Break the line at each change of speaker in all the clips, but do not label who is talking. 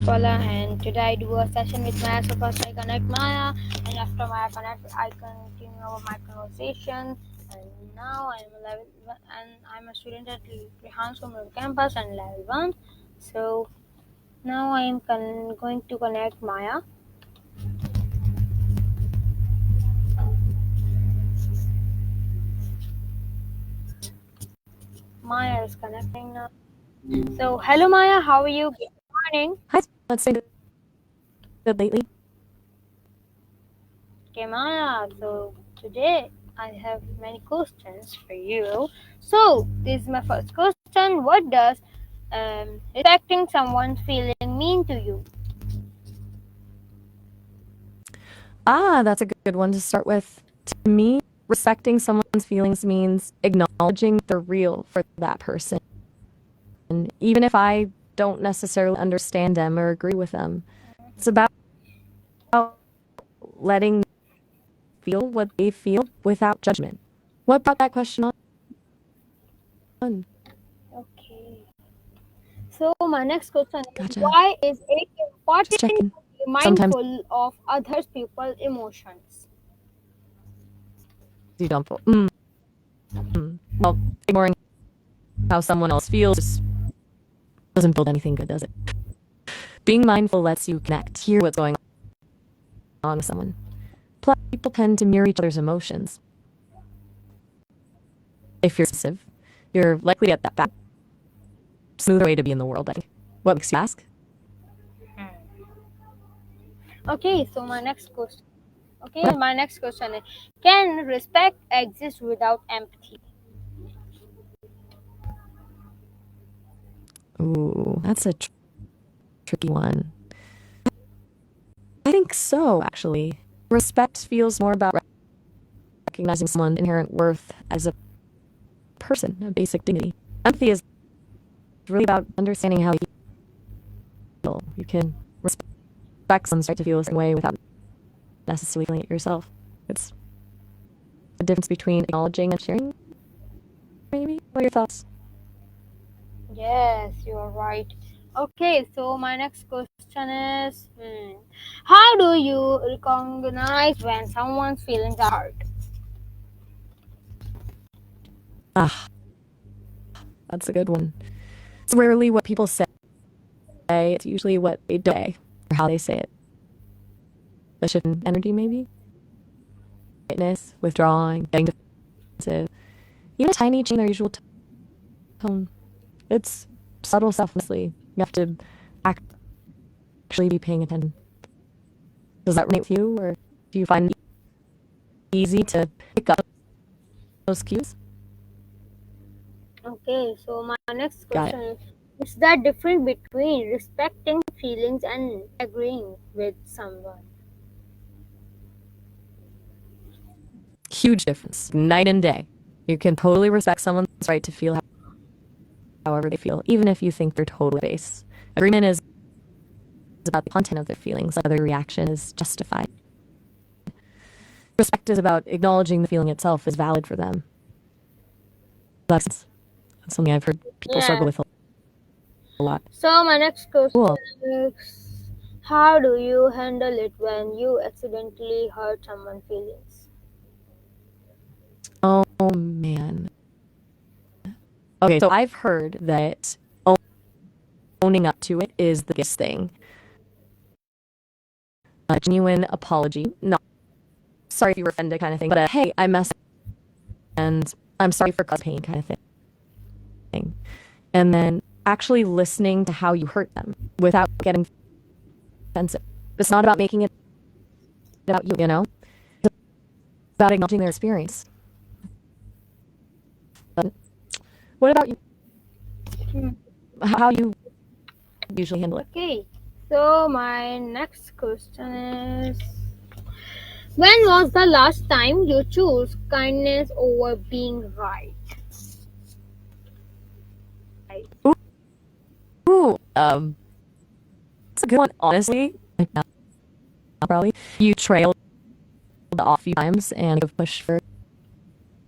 BusinessWala, and today I do a session with Maya. So first I connect Maya, and after Maya connect, I continue my conversation. And now I am a level and I'm a student at Rehan Summer campus and level one. So now I am going to connect Maya. Maya is connecting now. So hello Maya, how are you? Good morning.
Hi, let's say good lately.
Okay, Maya. So today I have many questions for you. So this is my first question. What does respecting someone's feeling mean to you?
That's a good one to start with. To me, respecting someone's feelings means acknowledging they're real for that person. And even if I don't necessarily understand them or agree with them, it's about letting them feel what they feel without judgment. What brought that question on?
Okay. So my next question is,
Gotcha.
why is it important
Just checking.
to be
Sometimes
mindful of other people's emotions?
you don't feel. Well, ignoring how someone else feels just doesn't build anything good, does it? Being mindful lets you connect, hear what's going on with someone. Plus, people tend to mirror each other's emotions. If you're sensitive, you're likely at that back. Smoother way to be in the world, I think. What makes you ask?
Okay, so my next question. Okay,
What?
my next question is, can respect exist without empathy?
Ooh, that's a tricky one. I think so, actually. Respect feels more about recognizing someone's inherent worth as a person, a basic dignity. Empathy is really about understanding how you feel. You can respect someone's right to feel a certain way without necessarily feeling it yourself. It's the difference between acknowledging and sharing, maybe? What are your thoughts?
Yes, you are right. Okay, so my next question is, how do you recognize when someone's feelings are hurt?
Ah, that's a good one. It's rarely what people say. It's usually what they don't say or how they say it. The shift in energy, maybe? Fitness, withdrawing, getting defensive. Even a tiny change in their usual tone. It's subtle stuff, honestly. You have to actually be paying attention. Does that resonate with you, or do you find it easy to pick up those cues?
Okay, so my next
Got it.
question is that difference between respecting feelings and agreeing with someone?
Huge difference. Night and day. You can totally respect someone's right to feel however they feel, even if you think they're totally base. Agreement is about the content of their feelings, whether their reaction is justified. Respect is about acknowledging the feeling itself is valid for them. That's something I've heard people struggle
Yeah.
with a lot.
So my next question
Cool.
is, how do you handle it when you accidentally hurt someone's feelings?
Oh man. Okay, so I've heard that owning up to it is the biggest thing. A genuine apology, not sorry if you were offended kind of thing, but a hey, I messed up and I'm sorry for causing pain kind of thing. And then actually listening to how you hurt them without getting offensive. It's not about making it about you, you know? It's about acknowledging their experience. But what about you?
Hmm.
How you usually handle it?
Okay, so my next question is, when was the last time you chose kindness over being right?
Ooh, it's a good one. Honestly, probably you trailed off a few times and have pushed for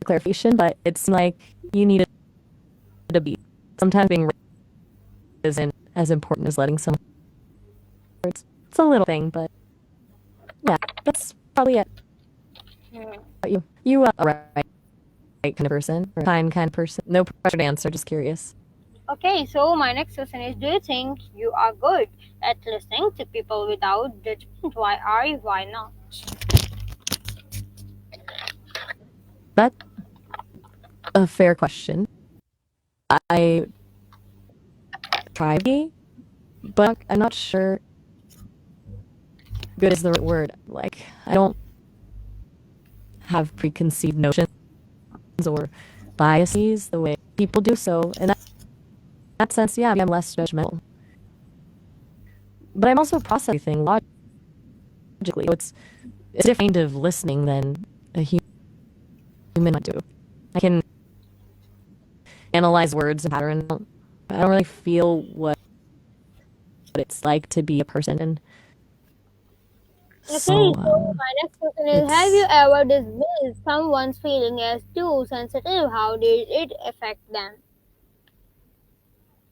clarification, but it's like you needed a beat. Sometimes being right isn't as important as letting someone efforts. It's a little thing, but yeah, that's probably it.
Hmm.
About you? A right kind of person, or kind of person? No pressure to answer. Just curious.
Okay, so my next question is: do you think you are good at listening to people without judgment? Why are you? Why not?
That's a fair question. I try to be, but I'm not sure good is the right word. Like, I don't have preconceived notions or biases the way people do. So, in that sense, yeah, I'm less judgmental. But I'm also processing everything logically. So it's a different kind of listening than a human might do. I can analyze words and patterns. I don't really feel what it's like to be a person, and
Okay,
so
so my next question is: have you
it's
ever dismissed someone's feeling as too sensitive? How did it affect them?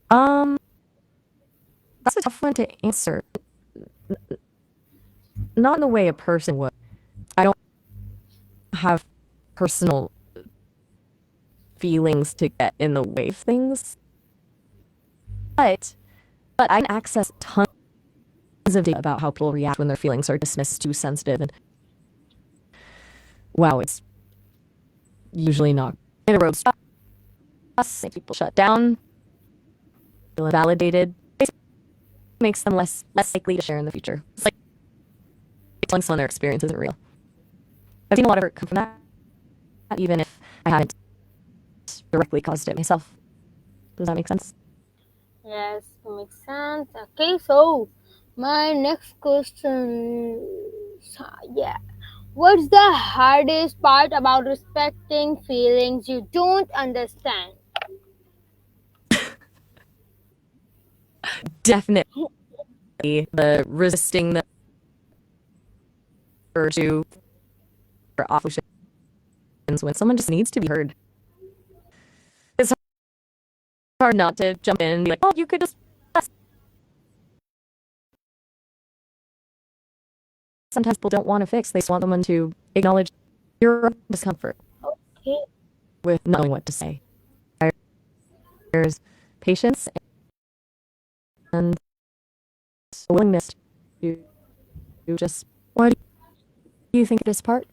um that's a tough one to answer. Not in the way a person would. I don't have personal feelings to get in the way of things, but I can access tons of data about how people react when their feelings are dismissed too sensitive, and wow, it's usually not. The road stops, people shut down, feel invalidated. It makes them less likely to share in the future. It's like telling someone their experience isn't real. I've seen a lot of hurt come from that, even if I haven't directly caused it myself. Does that make sense?
Yes, makes sense. Okay, so my next question, yeah, what's the hardest part about respecting feelings you don't understand?
Definitely the resisting the urge to for off when someone just needs to be heard. It's hard not to jump in and be like, oh, you could just. Sometimes people don't want to fix, they just want someone to acknowledge your discomfort
Okay,
with not knowing what to say. There's patience and a willingness to just, what do you think of this part?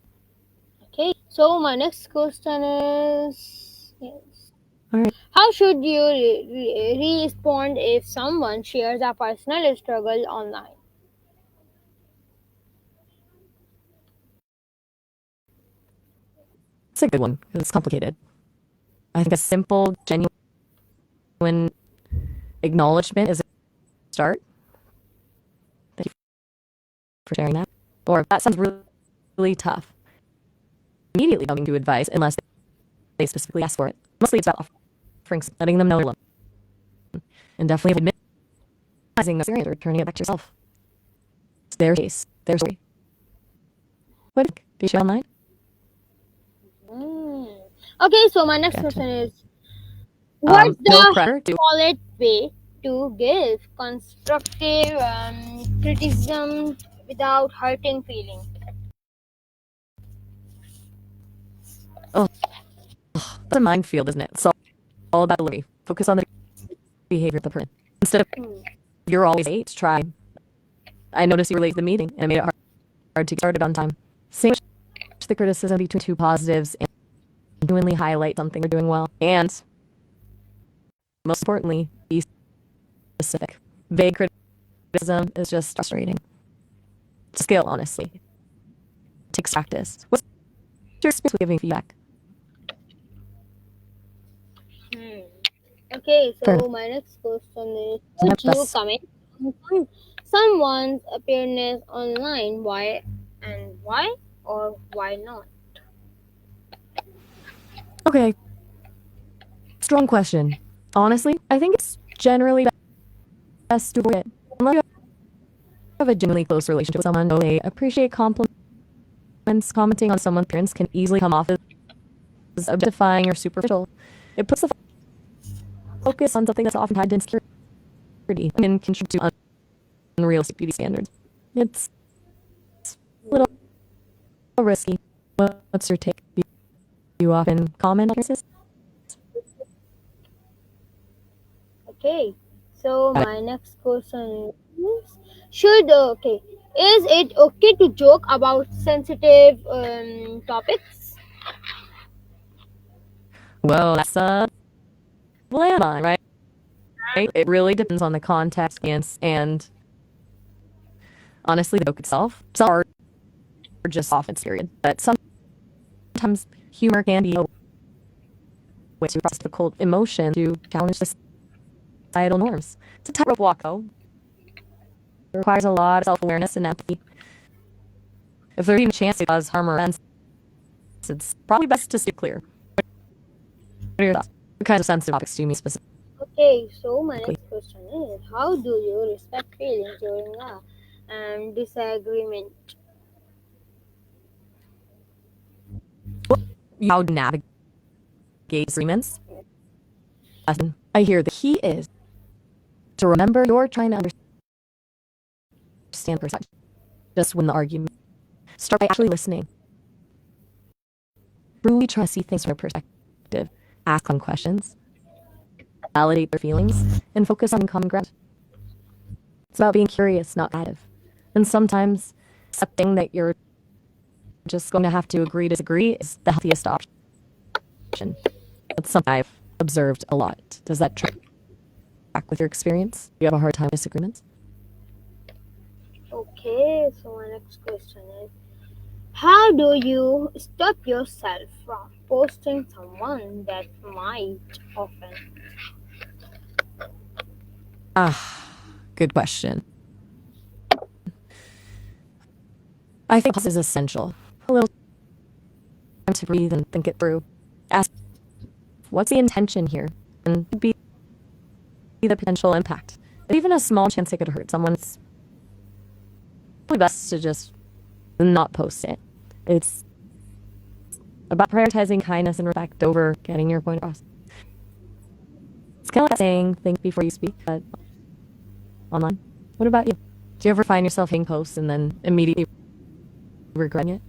okay. So my next question is, yes,
All right.
how should you respond if someone shares a personal struggle online?
It's a good one because it's complicated. I think a simple, genuine acknowledgement is a start. Thank you for sharing that. Or that sounds really tough. Immediately coming to advice unless they specifically ask for it. Mostly it's about offering, letting them know you're loved. And definitely admitting the experience or turning it back to yourself. It's their case, their story. What do you share online?
Hmm. Okay, so my next
Gotcha.
question is: what's
No
the
pressure.
polite way to give constructive criticism without hurting feelings?
Oh, that's a minefield, isn't it? It's all about delivery. Focus on the behavior of the person. Instead of
Hmm.
you're always late, try. I noticed you were late to the meeting and it made it hard to get started on time. Sandwich the criticism between two positives and genuinely highlight something they're doing well. And most importantly, be specific. Vague criticism is just frustrating. Skill, honestly. It takes practice. What's your experience with giving feedback?
Hmm. Okay,
Fair
so
enough.
my next question is: would
Sometimes
you
that's
comment on someone's appearance online? Why and why, or why not?
okay. Strong question. Honestly, I think it's generally best to avoid it. Unless you have a genuinely close relationship with someone, they appreciate compliments. Commenting on someone's appearance can easily come off as objectifying or superficial. It puts the focus on something that's often tied to insecurity and can contribute to unrealistic beauty standards. It's a little risky. What's your take? Do you often comment on this?
Okay, so my next question is, is it okay to joke about sensitive topics?
Well, that's a dilemma, right? It really depends on the context and honestly the joke itself. Some are just off its period, but sometimes humor can be a way to process difficult emotion to challenge societal norms. It's a tightrope walk, though. It requires a lot of self-awareness and empathy. If there's even a chance to cause harm or offense, it's probably best to stay clear. What are your thoughts? What kinds of sensitive topics do you mean specifically?
Okay, so my next question is, how do you respect feelings during a disagreement?
How to navigate disagreements? I hear the key is to remember you're trying to understand perspective. Just when the argument start by actually listening. Truly try to see things from a perspective. Ask them questions. Validate their feelings. And focus on common ground. It's about being curious, not combative. And sometimes accepting that you're just going to have to agree to disagree is the healthiest option. That's something I've observed a lot. Does that track with your experience? Do you have a hard time with disagreements?
Okay, so my next question is, how do you stop yourself from posting someone that might offend?
Good question. I think this is essential. A little time to breathe and think it through. Ask, what's the intention here? And be the potential impact. If even a small chance it could hurt someone, it's probably best to just not post it. It's about prioritizing kindness and respect over getting your point across. It's kind of like saying think before you speak, but online. What about you? Do you ever find yourself hitting posts and then immediately regretting it?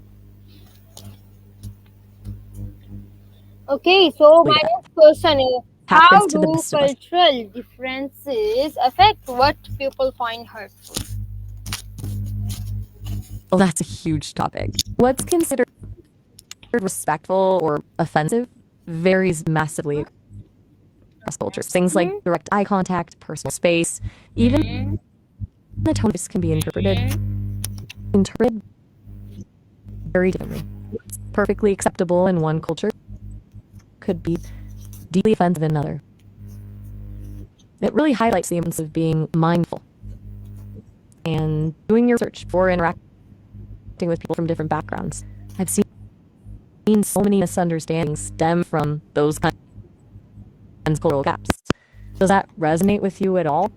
Okay, so my next question is, how
Happens to the
do
best of us.
cultural differences affect what people find hurtful?
Well, that's a huge topic. What's considered respectful or offensive varies massively across cultures. Things like direct eye contact, personal space, even the tone of voice can be interpreted very differently. What's perfectly acceptable in one culture could be deeply offensive in another. It really highlights the importance of being mindful and doing your research before interacting with people from different backgrounds. I've seen so many misunderstandings stem from those kinds of cultural gaps. Does that resonate with you at all,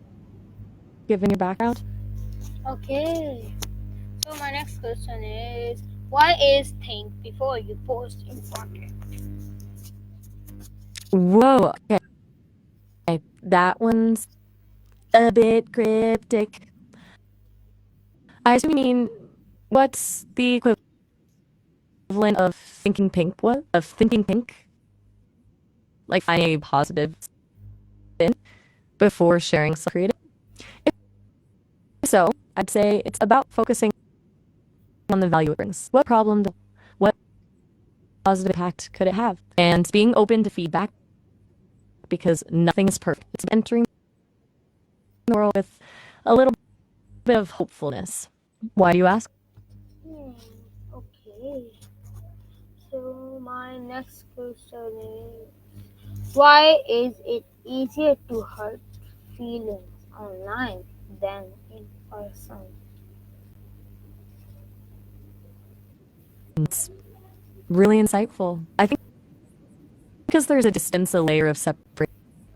given your background?
Okay, so my next question is, why is think before you post important?
Whoa, okay. That one's a bit cryptic. I assume you mean, what's the equivalent of thinking pink? What? Of thinking pink? Like finding a positive spin before sharing something creative? If so, I'd say it's about focusing on the value it brings. What positive impact could it have? And being open to feedback because nothing is perfect. It's entering the world with a little bit of hopefulness. Why do you ask?
Okay, so my next question is, why is it easier to hurt feelings online than in person?
It's really insightful. I think because there's a distance, a layer of separation,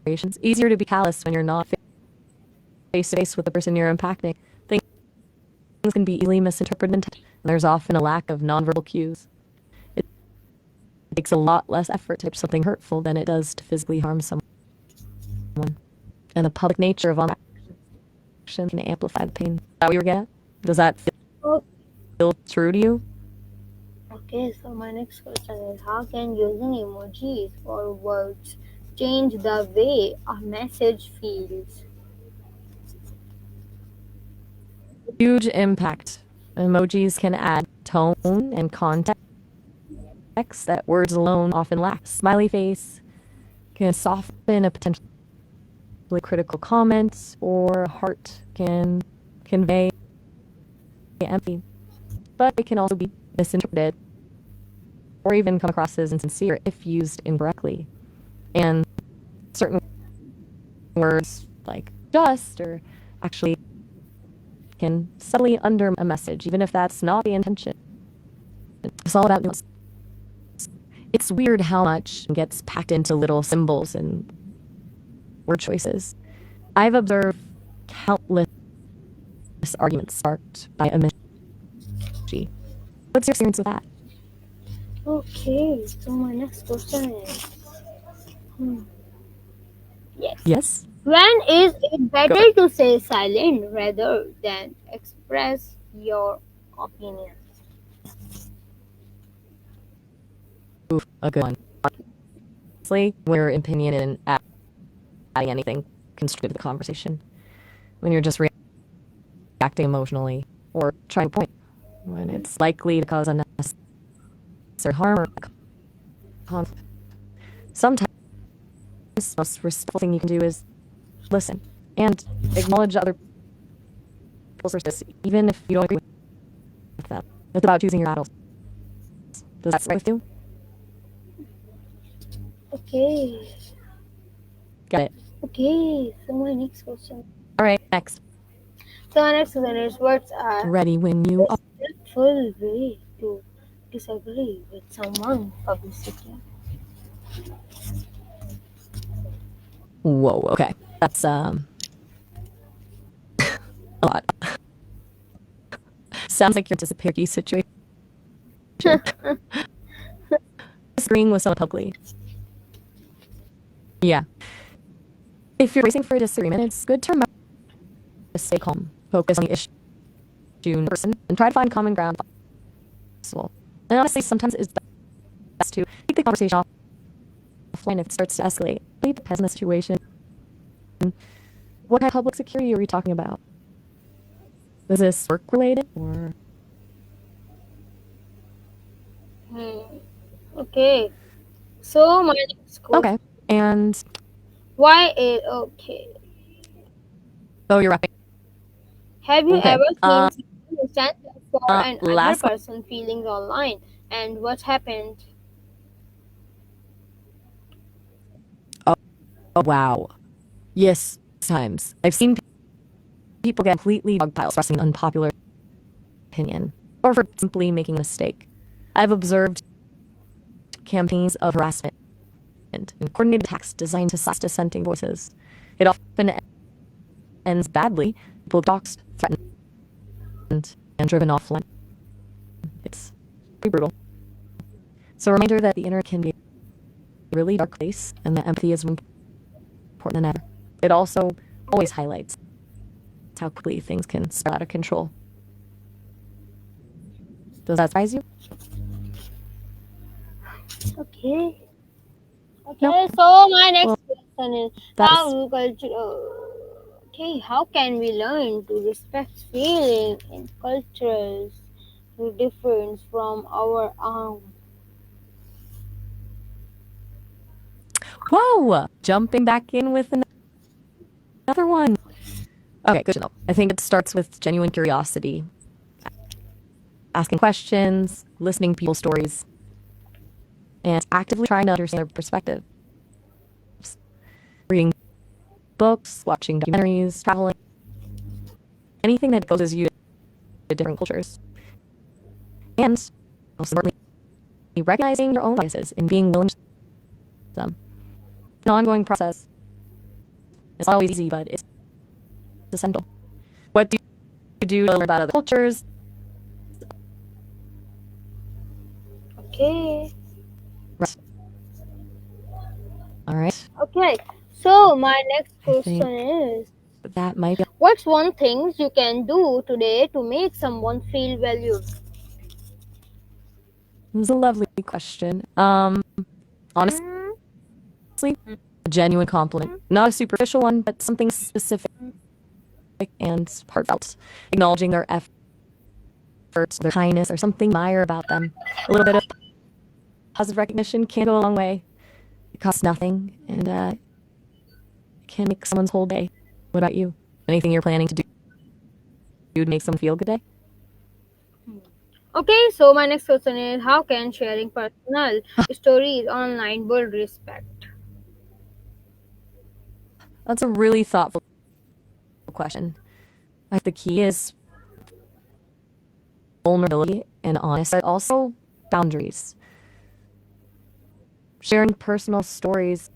it's easier to be callous when you're not face to face with the person you're impacting. Things can be easily misinterpreted, and there's often a lack of nonverbal cues. It takes a lot less effort to type something hurtful than it does to physically harm someone. And the public nature of online can amplify the pain. Is that what you were getting at? Does that
Oh,
feel true to you?
okay, so my next question is, how can using emojis or words change the way a message feels?
Huge impact. Emojis can add tone and context that words alone often lack. Smiley face can soften a potentially critical comment, or a heart can convey empathy. But it can also be misinterpreted or even come across as insincere if used incorrectly. And certain words like just or actually can subtly under a message, even if that's not the intention. It's all about nuance. It's weird how much gets packed into little symbols and word choices. I've observed countless arguments sparked by emoji. What's your experience with that?
Okay, so my next question is, hmm, yes.
Yes?
When is it
Go
better
for it.
to stay silent rather than express your opinion?
Oof, a good one. Honestly, when your opinion and adding anything constructive to the conversation, when you're just reacting emotionally or trying to point, when it's likely to cause unnecessary harm or conflict. Sometimes the most respectful thing you can do is listen and acknowledge other people's perspectives, even if you don't agree with them. It's about choosing your battles. Does that right with you?
Okay,
Got it.
okay, so my next question.
All right, next.
So my next question is, words are
Ready when you are.
respectful way to disagree with someone publicity.
Whoa, okay. That's a lot. Sounds like you're disappearing situation. Disagreeing with someone publicly. Yeah. If you're racing for a disagreement, it's good to remember to stay calm, focus on the issue in person, and try to find common ground if possible. And honestly, sometimes it's best to keep the conversation offline if it starts to escalate. It depends on the situation. What kind of public security are we talking about? Is this work related or
Hmm. Okay, so my next question.
okay? And
Why is okay?
oh, you're wrapping.
Have you
Okay.
ever seen someone stand up for another
Last.
person feelings online, and what happened?
Oh, oh, wow. Yes, times I've seen people get completely dogpiled expressing an unpopular opinion or for simply making a mistake. I've observed campaigns of harassment and coordinated attacks designed to silence dissenting voices. It often ends badly. People doxxed, threatened, and driven offline. It's pretty brutal. So a reminder that the internet can be a really dark place and that empathy is more important than ever. It also always highlights how quickly things can spiral out of control. Does that surprise you?
Okay.
No.
Okay, so my
Well,
next question is,
that was
how can we learn to respect feeling in cultures who differ from our own?
whoa! Jumping back in with another one. Okay, good to know. I think it starts with genuine curiosity, asking questions, listening to people's stories, and actively trying to understand their perspectives. Reading books, watching documentaries, traveling, anything that exposes you to different cultures. And most importantly, recognizing your own biases and being willing to them. It's an ongoing process. It's not always easy, but it's essential. What do you do to learn about other cultures?
Okay.
Right. All right.
Okay. So my next
I
question
think
is,
that might be.
What's one thing you can do today to make someone feel valued?
It was a lovely question. Honestly,
Mm,
a genuine compliment, not a superficial one, but something specific and heartfelt, acknowledging their efforts, their kindness, or something admire about them. A little bit of positive recognition can go a long way. It costs nothing, and it can make someone's whole day. What about you? Anything you're planning to do to make someone feel a good day?
Okay, so my next question is, how can sharing personal stories online build respect?
That's a really thoughtful question. I think the key is vulnerability and honesty, but also boundaries. Sharing personal stories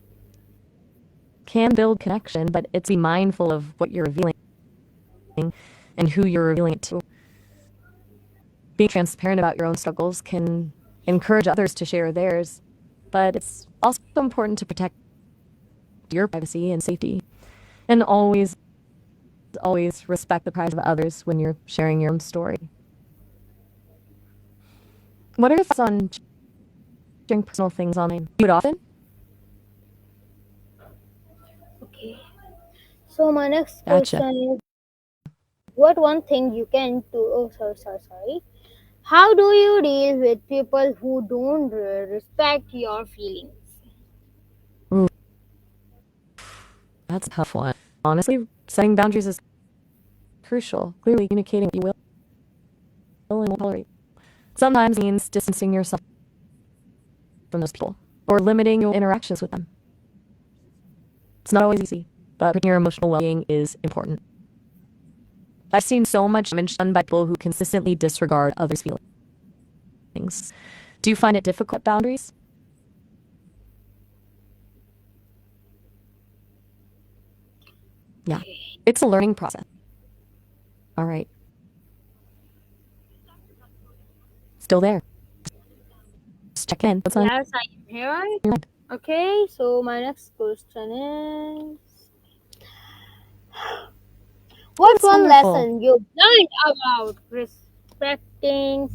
can build connection, but it's be mindful of what you're revealing and who you're revealing it to. Being transparent about your own struggles can encourage others to share theirs, but it's also important to protect your privacy and safety. And always respect the privacy of others when you're sharing your own story. What are your thoughts on sharing personal things online? Do you do it often?
Okay, so my next
Gotcha.
question is, what one thing you can do? Oh, sorry. How do you deal with people who don't respect your feelings?
Ooh, that's a tough one. Honestly, setting boundaries is crucial. Clearly communicating what you will and won't tolerate. Sometimes means distancing yourself from those people or limiting your interactions with them. It's not always easy, but protecting your emotional well-being is important. I've seen so much damage done by people who consistently disregard others' feelings. Do you find it difficult boundaries? Yeah, it's a learning process. All right, still there. Just check in. What's on
Yes, I am here.
your mind?
Okay, so my next question is, what's
That's
one
wonderful.
lesson you learned about respecting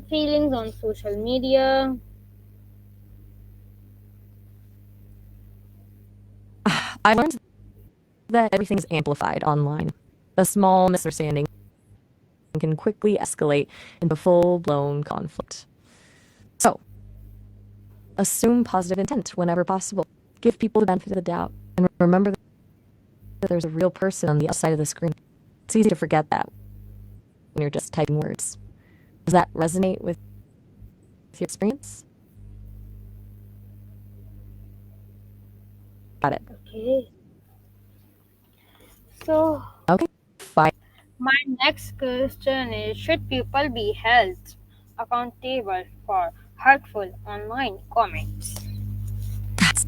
feelings on social media?
I learned that everything is amplified online. A small misunderstanding can quickly escalate into full-blown conflict. So, assume positive intent whenever possible. Give people the benefit of the doubt. And remember that there's a real person on the other side of the screen. It's easy to forget that when you're just typing words. Does that resonate with your experience? Got it.
Okay, so
Okay, fine.
my next question is, should people be held accountable for hurtful online comments?
That's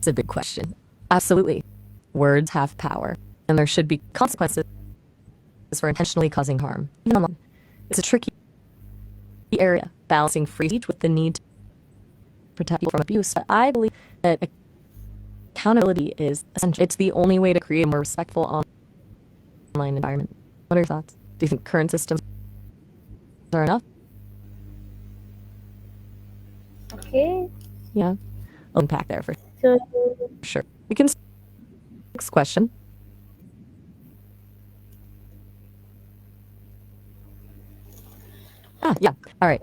a big question. Absolutely. Words have power, and there should be consequences for intentionally causing harm. Even online. It's a tricky area, balancing free speech with the need to protect people from abuse. But I believe that accountability is essential. It's the only way to create a more respectful online environment. What are your thoughts? Do you think current systems are enough?
Okay,
Yeah, I'll unpack there for
so
sure. We can next question. Yeah. All right.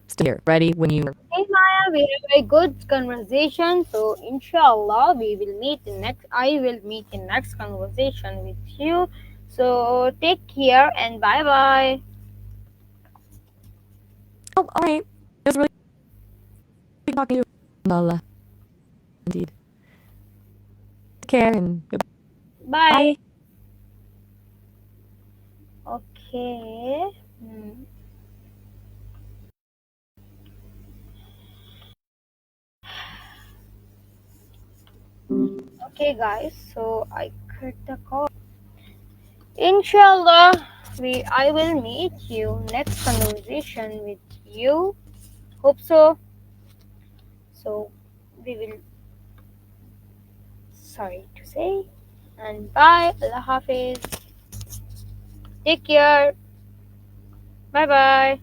Still here. Ready when you.
hey Maya, we have a good conversation. So inshallah, we will meet in next. I will meet in next conversation with you. So take care and bye bye.
Oh, all right. It was really good talking to you. Allah, indeed. Take care and goodbye.
Bye. Okay. Okay, guys. So I cut the call. Inshallah, I will meet you next conversation with you. Hope so. So we will, sorry to say, and bye. Allah Hafiz. Take care. Bye bye.